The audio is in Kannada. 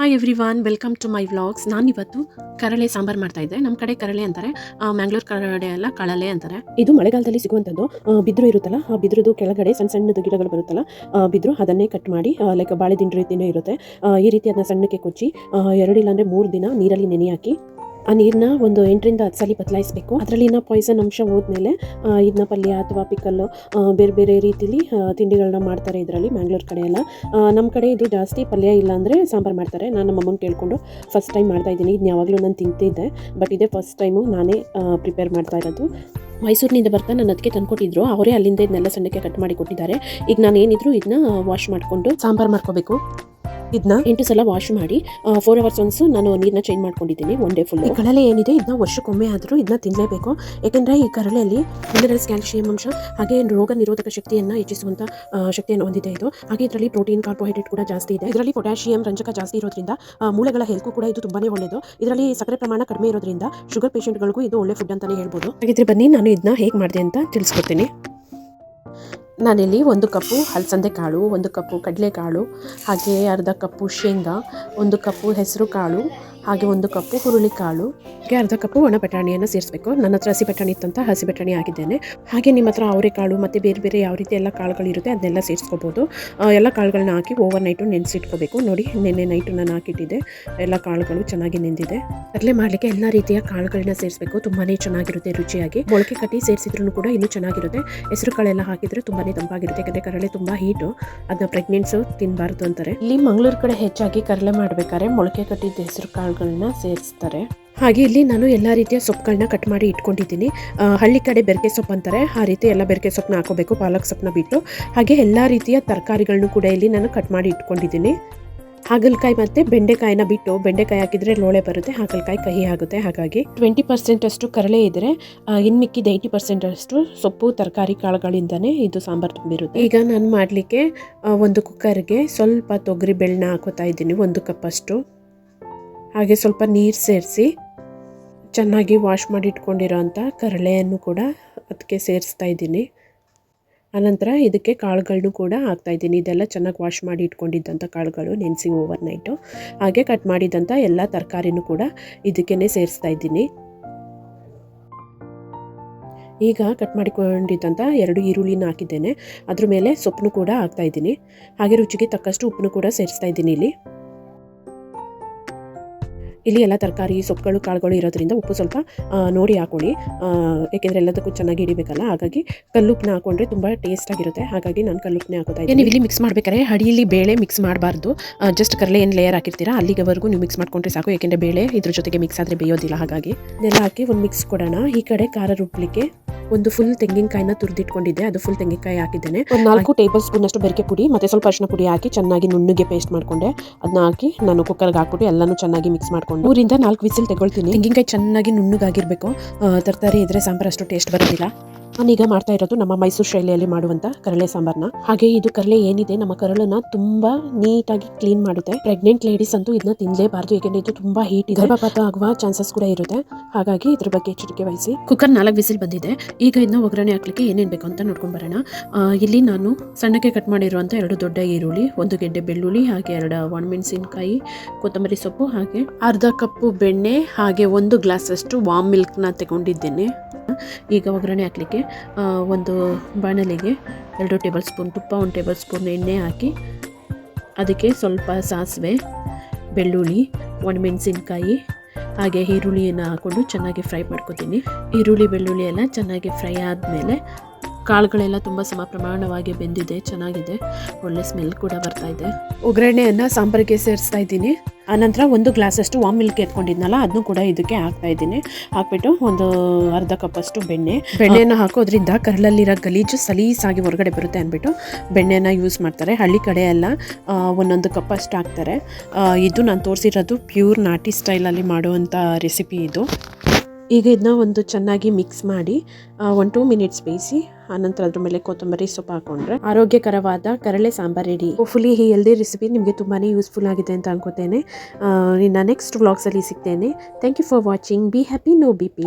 Hi everyone, welcome to my vlogs. ನಾನಿವತ್ತು ಕರಳೆ ಸಾಂಬಾರು ಮಾಡ್ತಾ ಇದ್ದೆ. ನಮ್ಮ ಕಡೆ ಕರಳೆ ಅಂತಾರೆ, ಮ್ಯಾಂಗ್ಳೂರ್ ಕಡೆ ಎಲ್ಲ ಕಳಲೆ ಅಂತಾರೆ. ಇದು ಮಳೆಗಾಲದಲ್ಲಿ ಸಿಗುವಂಥದ್ದು. ಬಿದ್ರು ಇರುತ್ತಲ್ಲ, ಆ ಬಿದ್ರದ್ದು ಕೆಳಗಡೆ ಸಣ್ಣ ಸಣ್ಣದು ಗಿಡಗಳು ಬರುತ್ತಲ್ಲ, ಬಿದ್ರು ಅದನ್ನೇ ಕಟ್ ಮಾಡಿ ಲೈಕ್ ಬಾಳೆ ದಿಂಡು ರೀತಿಯೇ ಇರುತ್ತೆ. ಈ ರೀತಿ ಅದನ್ನ ಸಣ್ಣಕ್ಕೆ ಕೊಚ್ಚಿ 2 ಇಲ್ಲ 3 ದಿನ ನೀರಲ್ಲಿ ನೆನೆ ಹಾಕಿ ಆ ನೀರನ್ನ ಒಂದು 8 ರಿಂದ 10 ಸಲ ಬದಲಾಯಿಸಬೇಕು. ಅದರಲ್ಲಿನ ಪಾಯ್ಸನ್ ಅಂಶ ಹೋದ್ಮೇಲೆ ಇದನ್ನ ಪಲ್ಯ ಅಥವಾ ಪಿಕ್ಕಲ್ಲು ಬೇರೆ ಬೇರೆ ರೀತಿಲಿ ತಿಂಡಿಗಳನ್ನ ಮಾಡ್ತಾರೆ ಇದರಲ್ಲಿ ಮ್ಯಾಂಗ್ಳೂರ್ ಕಡೆ ಎಲ್ಲ. ನಮ್ಮ ಕಡೆ ಇದು ಜಾಸ್ತಿ ಪಲ್ಯ ಇಲ್ಲ ಅಂದರೆ ಸಾಂಬಾರು ಮಾಡ್ತಾರೆ. ನಾನು ನಮ್ಮ ಅಮ್ಮನ ಕೇಳಿಕೊಂಡು ಫಸ್ಟ್ ಟೈಮ್ ಮಾಡ್ತಾ ಇದ್ದೀನಿ. ಇದನ್ನ ಯಾವಾಗಲೂ ನಾನು ತಿಂತಿದ್ದೆ, ಬಟ್ ಇದೇ ಫಸ್ಟ್ ಟೈಮು ನಾನೇ ಪ್ರಿಪೇರ್ ಮಾಡ್ತಾ ಇರೋದು. ಮೈಸೂರಿನಿಂದ ಬರ್ತಾ ನನ್ನ ಅದಕ್ಕೆ ತಂದುಕೊಟ್ಟಿದ್ರು. ಅವರೇ ಅಲ್ಲಿಂದ ಇದನ್ನೆಲ್ಲ ಸಣ್ಣಕ್ಕೆ ಕಟ್ ಮಾಡಿ ಕೊಟ್ಟಿದ್ದಾರೆ. ಈಗ ನಾನು ಏನಿದ್ರು ಇದನ್ನ ವಾಶ್ ಮಾಡಿಕೊಂಡು ಸಾಂಬಾರು ಮಾಡ್ಕೋಬೇಕು. ಇದನ್ನ 8 ಸಲ ವಾಶ್ ಮಾಡಿ 4 hours ಒನ್ಸು ನಾನು ನೀರನ್ನ ಚೇಂಜ್ ಮಾಡ್ಕೊಂಡಿದ್ದೀನಿ. 1 ಡೇ ಫುಲ್. ಈ ಕರಳೆ ಏನಿದೆ ಇದನ್ನ ವರ್ಷಕ್ಕೊಮ್ಮೆ ಆದರೂ ಇದನ್ನ ತಿನ್ನಲೇಬೇಕು. ಯಾಕೆಂದರೆ ಈ ಕರಳೆಯಲ್ಲಿ ಮಿನರಲ್ಸ್, ಕ್ಯಾಲ್ಸಿಯಂ ಅಂಶ ಹಾಗೆ ರೋಗ ನಿರೋಧಕ ಶಕ್ತಿಯನ್ನು ಹೆಚ್ಚಿಸುವಂಥ ಶಕ್ತಿಯನ್ನು ಹೊಂದಿದೆ ಇದು. ಹಾಗೆ ಇದರಲ್ಲಿ ಪ್ರೋಟೀನ್, ಕಾರ್ಬೋಹೈಡ್ರೇಟ್ ಕೂಡ ಜಾಸ್ತಿ ಇದೆ. ಇದರಲ್ಲಿ ಪೊಟ್ಯಾಷಿಯಂ, ರಂಜಕ ಜಾಸ್ತಿ ಇರೋದ್ರಿಂದ ಮೂಳೆಗಳ ಹೆಲ್ತ್ ಕೂಡ ಇದು ತುಂಬಾನೇ ಒಳ್ಳೆಯದು. ಇದರಲ್ಲಿ ಸಕ್ಕರೆ ಪ್ರಮಾಣ ಕಡಿಮೆ ಇರೋದ್ರಿಂದ ಶುಗರ್ ಪೇಷಂಟ್ಗಳಿಗೂ ಇದು ಒಳ್ಳೆ ಫುಡ್ ಅಂತಾನೆ ಹೇಳ್ಬೋದು. ಹಾಗಿದ್ರೆ ಬನ್ನಿ ನಾನು ಇದನ್ನ ಹೇಗೆ ಮಾಡಿದೆ ಅಂತ ತಿಳಿಸ್ಕೊಡ್ತೀನಿ. ನಾನಿಲ್ಲಿ 1 ಕಪ್ಪು ಹಲಸಂದೆ ಕಾಳು, 1 ಕಪ್ಪು ಕಡಲೆಕಾಳು, ಹಾಗೆ ಅರ್ಧ ಕಪ್ಪು ಶೇಂಗಾ, 1 ಕಪ್ಪು ಹೆಸರು ಕಾಳು, ಹಾಗೆ 1 ಕಪ್ಪು ಹುರುಳಿಕಾಳು, ಹಾಗೆ ಅರ್ಧ ಕಪ್ಪು ಒಣ ಬಟಾಣಿಯನ್ನು ಸೇರಿಸಬೇಕು. ನನ್ನ ಹತ್ರ ಹಸಿ ಬಟಾಣಿ ಇತ್ತಂತ ಹಸಿ ಬಟಾಣಿ ಹಾಕಿದ್ದೇನೆ. ಹಾಗೆ ನಿಮ್ಮ ಹತ್ರ ಅವರೆಕಾಳು ಮತ್ತು ಬೇರೆ ಬೇರೆ ಯಾವ ರೀತಿ ಎಲ್ಲ ಕಾಳುಗಳಿರುತ್ತೆ ಅದನ್ನೆಲ್ಲ ಸೇರಿಸ್ಕೋಬೋದು. ಎಲ್ಲ ಕಾಳುಗಳನ್ನ ಹಾಕಿ ಓವರ್ ನೈಟು ನೆನೆಸಿಟ್ಕೋಬೇಕು. ನೋಡಿ, ನಿನ್ನೆ ನೈಟು ನಾನು ಹಾಕಿಟ್ಟಿದ್ದೆ. ಎಲ್ಲ ಕಾಳುಗಳು ಚೆನ್ನಾಗಿ ನೆಂದಿದೆ. ಕಡಲೆ ಮಾಡಲಿಕ್ಕೆ ಎಲ್ಲ ರೀತಿಯ ಕಾಳುಗಳನ್ನ ಸೇರಿಸಬೇಕು. ತುಂಬಾ ಚೆನ್ನಾಗಿರುತ್ತೆ ರುಚಿಯಾಗಿ. ಮೊಳಕೆ ಕಟ್ಟಿ ಸೇರಿಸಿದ್ರು ಕೂಡ ಇನ್ನೂ ಚೆನ್ನಾಗಿರುತ್ತೆ. ಹೆಸರು ಕಾಳೆಲ್ಲ ಹಾಕಿದರೆ ತುಂಬಾ ತಂಪಾಗಿರುತ್ತೆ. ಯಾಕಂದರೆ ಕರಳೆ ತುಂಬ ಹೀಟು, ಅದನ್ನ ಪ್ರೆಗ್ನೆಂಟ್ಸು ತಿನ್ನಬಾರ್ದು ಅಂತಾರೆ. ಇಲ್ಲಿ ಮಂಗಳೂರು ಕಡೆ ಹೆಚ್ಚಾಗಿ ಕರಳೆ ಮಾಡಬೇಕಾದ್ರೆ ಮೊಳಕೆ ಕಟ್ಟಿದ್ದ ಹೆಸರು ಕಾಳುಗಳನ್ನ ಸೇರಿಸ್ತಾರೆ. ಹಾಗೆ ಇಲ್ಲಿ ನಾನು ಎಲ್ಲ ರೀತಿಯ ಸೊಪ್ಪುಗಳನ್ನ ಕಟ್ ಮಾಡಿ ಇಟ್ಕೊಂಡಿದ್ದೀನಿ. ಹಳ್ಳಿ ಕಡೆ ಬೆರಕೆ ಸೊಪ್ಪು ಅಂತಾರೆ, ಆ ರೀತಿ ಎಲ್ಲ ಬೆರಕೆ ಸೊಪ್ಪನ್ನ ಹಾಕೋಬೇಕು, ಪಾಲಕ್ ಸೊಪ್ಪನ್ನ ಬಿಟ್ಟು. ಹಾಗೆ ಎಲ್ಲ ರೀತಿಯ ತರಕಾರಿಗಳನ್ನು ಕೂಡ ಇಲ್ಲಿ ನಾನು ಕಟ್ ಮಾಡಿ ಇಟ್ಕೊಂಡಿದ್ದೀನಿ. ಹಾಗಲಕಾಯಿ ಮತ್ತು ಬೆಂಡೆಕಾಯಿನ ಬಿಟ್ಟು, ಬೆಂಡೆಕಾಯಿ ಹಾಕಿದರೆ ಲೋಳೆ ಬರುತ್ತೆ, ಹಾಗಲಕಾಯಿ ಕಹಿ ಆಗುತ್ತೆ. ಹಾಗಾಗಿ 20% ಅಷ್ಟು ಕರಳೆ ಇದ್ದರೆ ಇನ್ನು ಮಿಕ್ಕಿದ 80% ಅಷ್ಟು ಸೊಪ್ಪು ತರಕಾರಿ ಕಾಳುಗಳಿಂದನೇ ಇದು ಸಾಂಬಾರು ತುಂಬಿರುತ್ತೆ. ಈಗ ನಾನು ಮಾಡಲಿಕ್ಕೆ ಒಂದು ಕುಕ್ಕರ್ಗೆ ಸ್ವಲ್ಪ ತೊಗರಿ ಬೇಳೆನ ಹಾಕೋತಾ ಇದ್ದೀನಿ, 1 ಕಪ್ ಅಷ್ಟು. ಹಾಗೆ ಸ್ವಲ್ಪ ನೀರು ಸೇರಿಸಿ ಚೆನ್ನಾಗಿ ವಾಶ್ ಮಾಡಿ ಇಟ್ಕೊಂಡಿರೋ ಅಂಥ ಕರಳೆಯನ್ನು ಕೂಡ ಅದಕ್ಕೆ ಸೇರಿಸ್ತಾ ಇದ್ದೀನಿ. ಆನಂತರ ಇದಕ್ಕೆ ಕಾಳುಗಳನ್ನು ಕೂಡ ಹಾಕ್ತಾಯಿದ್ದೀನಿ. ಇದೆಲ್ಲ ಚೆನ್ನಾಗಿ ವಾಶ್ ಮಾಡಿ ಇಟ್ಕೊಂಡಿದ್ದಂಥ ಕಾಳುಗಳು, ನೆನೆಸಿ ಓವರ್ ನೈಟು. ಹಾಗೆ ಕಟ್ ಮಾಡಿದಂಥ ಎಲ್ಲ ತರಕಾರಿನೂ ಕೂಡ ಇದಕ್ಕೇ ಸೇರಿಸ್ತಾ ಇದ್ದೀನಿ. ಈಗ ಕಟ್ ಮಾಡಿಕೊಂಡಿದ್ದಂಥ 2 ಈರುಳ್ಳಿನ ಹಾಕಿದ್ದೇನೆ. ಅದ್ರ ಮೇಲೆ ಸೊಪ್ಪನ್ನು ಕೂಡ ಹಾಕ್ತಾಯಿದ್ದೀನಿ. ಹಾಗೆ ರುಚಿಗೆ ತಕ್ಕಷ್ಟು ಉಪ್ಪನ್ನು ಕೂಡ ಸೇರಿಸ್ತಾ ಇದ್ದೀನಿ. ಇಲ್ಲಿ ಎಲ್ಲ ತರಕಾರಿ, ಸೊಪ್ಪುಗಳು, ಕಾಳುಗಳು ಇರೋದ್ರಿಂದ ಉಪ್ಪು ಸ್ವಲ್ಪ ನೋಡಿ ಹಾಕೊಳ್ಳಿ. ಏಕೆಂದರೆ ಎಲ್ಲದಕ್ಕೂ ಚೆನ್ನಾಗಿ ಹಿಡಿಬೇಕಲ್ಲ. ಹಾಗಾಗಿ ಕಲ್ಲುಪ್ಪನ್ನ ಹಾಕೊಂಡ್ರೆ ತುಂಬ ಟೇಸ್ಟ್ ಆಗಿರುತ್ತೆ. ಹಾಗಾಗಿ ನಾನು ಕಲ್ಲುಪ್ಪನ್ನೇ ಹಾಕೋತಾ ಇದ್ದೀನಿ. ನೀವು ಇಲ್ಲಿ ಮಿಕ್ಸ್ ಮಾಡಬೇಕಾದ್ರೆ ಅಡಿಯಲ್ಲಿ ಬೇಳೆ ಮಿಕ್ಸ್ ಮಾಡಬಾರ್ದು. ಜಸ್ಟ್ ಕರಳೆ ಏನು ಲೇಯರ್ ಹಾಕಿರ್ತೀರಾ ಅಲ್ಲಿಗೆವರೆಗೂ ನೀವು ಮಿಕ್ಸ್ ಮಾಡ್ಕೊಂಡ್ರೆ ಸಾಕು. ಏಕೆಂದರೆ ಬೇಳೆ ಇದ್ರ ಜೊತೆಗೆ ಮಿಕ್ಸ್ ಆದರೆ ಬೇಯೋದಿಲ್ಲ. ಹಾಗಾಗಿ ಇದೆಲ್ಲ ಹಾಕಿ ಒಂದು ಮಿಕ್ಸ್ ಕೊಡೋಣ. ಈ ಕಡೆ ಖಾರ ರುಬ್ಲಿಕ್ಕೆ ಒಂದು ಫುಲ್ ತೆಂಗಿನಕಾಯಿನ ತುರಿದಿಟ್ಕೊಂಡಿದ್ದೆ, ಅದು ಫುಲ್ ತೆಂಗಿನಕಾಯಿ ಹಾಕಿದ್ದೇನೆ. ಒಂದು 4 ಟೇಬಲ್ ಸ್ಪೂನ್ ಅಷ್ಟು ಬೆರಕೆ ಪುಡಿ ಮತ್ತು ಸ್ವಲ್ಪ ಅರಿಶಿನ ಪುಡಿ ಹಾಕಿ ಚೆನ್ನಾಗಿ ನುಣ್ಣಗೆ ಪೇಸ್ಟ್ ಮಾಡಿಕೊಂಡೆ. ಅದನ್ನ ಹಾಕಿ ನಾನು ಕುಕ್ಕರ್ಗೆ ಹಾಕ್ಬಿಟ್ಟು ಎಲ್ಲನೂ ಚೆನ್ನಾಗಿ ಮಿಕ್ಸ್ ಮಾಡ್ಕೊಂಡು 3 ರಿಂದ 4 ವಿಸಿಲ್ ತಗೊಳ್ತೀನಿ. ತೆಂಗಿನಕಾಯಿ ಚೆನ್ನಾಗಿ ನುಣ್ಣಗಾಗಿರಬೇಕು. ತರಕಾರಿ ಇದ್ರೆ ಸಾಂಬಾರು ಅಷ್ಟು ಟೇಸ್ಟ್ ಬರೋದಿಲ್ಲ. ನಾನೀಗ ಮಾಡ್ತಾ ಇರೋದು ನಮ್ಮ ಮೈಸೂರು ಶೈಲಿಯಲ್ಲಿ ಮಾಡುವಂಥ ಕರಳೆ ಸಾಂಬಾರನ್ನ. ಹಾಗೆ ಇದು ಕರಳೆ ಏನಿದೆ ನಮ್ಮ ಕರಳನ್ನ ತುಂಬಾ ನೀಟಾಗಿ ಕ್ಲೀನ್ ಮಾಡುತ್ತೆ. ಪ್ರೆಗ್ನೆಂಟ್ ಲೇಡೀಸ್ ಅಂತೂ ಇದನ್ನ ತಿನ್ನಲೇಬಾರ್ದು, ಏಕೆಂದರೆ ಇದು ತುಂಬಾ ಹೀಟ್ ಇದೆ, ಗರ್ಭಪಾತ ಆಗುವ ಚಾನ್ಸಸ್ ಕೂಡ ಇರುತ್ತೆ. ಹಾಗಾಗಿ ಇದ್ರ ಬಗ್ಗೆ ಎಚ್ಚರಿಕೆ ವಹಿಸಿ. ಕುಕ್ಕರ್ 4 ವಿಸಿಲ್ ಬಂದಿದೆ. ಈಗ ಇದನ್ನ ಒಗ್ಗರಣೆ ಹಾಕ್ಲಿಕ್ಕೆ ಏನೇನು ಬೇಕು ಅಂತ ನೋಡ್ಕೊಂಡು ಬರೋಣ. ಇಲ್ಲಿ ನಾನು ಸಣ್ಣಕ್ಕೆ ಕಟ್ ಮಾಡಿರುವಂಥ 2 ದೊಡ್ಡ ಈರುಳ್ಳಿ, 1 ಗೆಡ್ಡೆ ಬೆಳ್ಳುಳ್ಳಿ, ಹಾಗೆ 2 ಒಣಮೆಣಸಿನಕಾಯಿ, ಕೊತ್ತಂಬರಿ ಸೊಪ್ಪು, ಹಾಗೆ ಅರ್ಧ ಕಪ್ಪು ಬೆಣ್ಣೆ, ಹಾಗೆ 1 ಗ್ಲಾಸ್ ಅಷ್ಟು ವಾಮ್ ಮಿಲ್ಕ್ನ ತಗೊಂಡಿದ್ದೇನೆ. ಈಗ ಒಗ್ಗರಣೆ ಹಾಕಲಿಕ್ಕೆ ಒಂದು ಬಾಣಲೆಗೆ 2 ಟೇಬಲ್ ಸ್ಪೂನ್ ತುಪ್ಪ, 1 ಟೇಬಲ್ ಸ್ಪೂನ್ ಎಣ್ಣೆ ಹಾಕಿ ಅದಕ್ಕೆ ಸ್ವಲ್ಪ ಸಾಸಿವೆ, ಬೆಳ್ಳುಳ್ಳಿ, ಒಣಮೆಣಸಿನ್ಕಾಯಿ, ಹಾಗೆ ಈರುಳ್ಳಿಯನ್ನು ಹಾಕ್ಕೊಂಡು ಚೆನ್ನಾಗಿ ಫ್ರೈ ಮಾಡ್ಕೊತೀನಿ. ಈರುಳ್ಳಿ, ಬೆಳ್ಳುಳ್ಳಿ ಎಲ್ಲ ಚೆನ್ನಾಗಿ ಫ್ರೈ ಆದಮೇಲೆ ಕಾಳುಗಳೆಲ್ಲ ತುಂಬ ಸಮ ಪ್ರಮಾಣವಾಗಿ ಬೆಂದಿದೆ, ಚೆನ್ನಾಗಿದೆ, ಒಳ್ಳೆ ಸ್ಮೆಲ್ ಕೂಡ ಬರ್ತಾ ಇದೆ. ಒಗ್ಗರಣೆಯನ್ನು ಸಾಂಬಾರಿಗೆ ಸೇರಿಸ್ತಾ ಇದ್ದೀನಿ. ಆನಂತರ 1 ಗ್ಲಾಸ್ ಅಷ್ಟು ವಾಮ್ ಮಿಲ್ಕ್ ಎತ್ಕೊಂಡಿದ್ನಲ್ಲ ಅದನ್ನು ಕೂಡ ಇದಕ್ಕೆ ಹಾಕ್ತಾ ಇದ್ದೀನಿ. ಹಾಕ್ಬಿಟ್ಟು ಒಂದು ಅರ್ಧ ಕಪ್ ಅಷ್ಟು ಬೆಣ್ಣೆಯನ್ನು ಹಾಕೋದ್ರಿಂದ ಕರಳಲ್ಲಿರೋ ಗಲೀಜು ಸಲೀಸಾಗಿ ಹೊರಗಡೆ ಬರುತ್ತೆ ಅಂದ್ಬಿಟ್ಟು ಬೆಣ್ಣೆನ ಯೂಸ್ ಮಾಡ್ತಾರೆ. ಹಳ್ಳಿ ಕಡೆ ಎಲ್ಲ 1 ಕಪ್ ಅಷ್ಟು ಹಾಕ್ತಾರೆ. ಇದು ನಾನು ತೋರಿಸಿರೋದು ಪ್ಯೂರ್ ನಾಟಿ ಸ್ಟೈಲಲ್ಲಿ ಮಾಡುವಂಥ ರೆಸಿಪಿ ಇದು. ಈಗ ಇದನ್ನ ಒಂದು ಚೆನ್ನಾಗಿ ಮಿಕ್ಸ್ ಮಾಡಿ 1-2 ಮಿನಿಟ್ಸ್ ಬೇಯಿಸಿ ಆನಂತರ ಅದ್ರ ಮೇಲೆ ಕೊತ್ತಂಬರಿ ಸೊಪ್ಪು ಹಾಕೊಂಡ್ರೆ ಆರೋಗ್ಯಕರವಾದ ಕರಳೆ ಸಾಂಬಾರ್ ರೆಡಿ. ಹೋಪ್ಫುಲಿ ಈ ಹೆಲ್ದಿ ರೆಸಿಪಿ ನಿಮಗೆ ತುಂಬಾ ಯೂಸ್ಫುಲ್ ಆಗಿದೆ ಅಂತ ಅನ್ಕೋತೇನೆ. ಇನ್ನು ನೆಕ್ಸ್ಟ್ ವ್ಲಾಗ್ಸಲ್ಲಿ ಸಿಗ್ತೇನೆ. Thank you for watching. Be happy, no BP.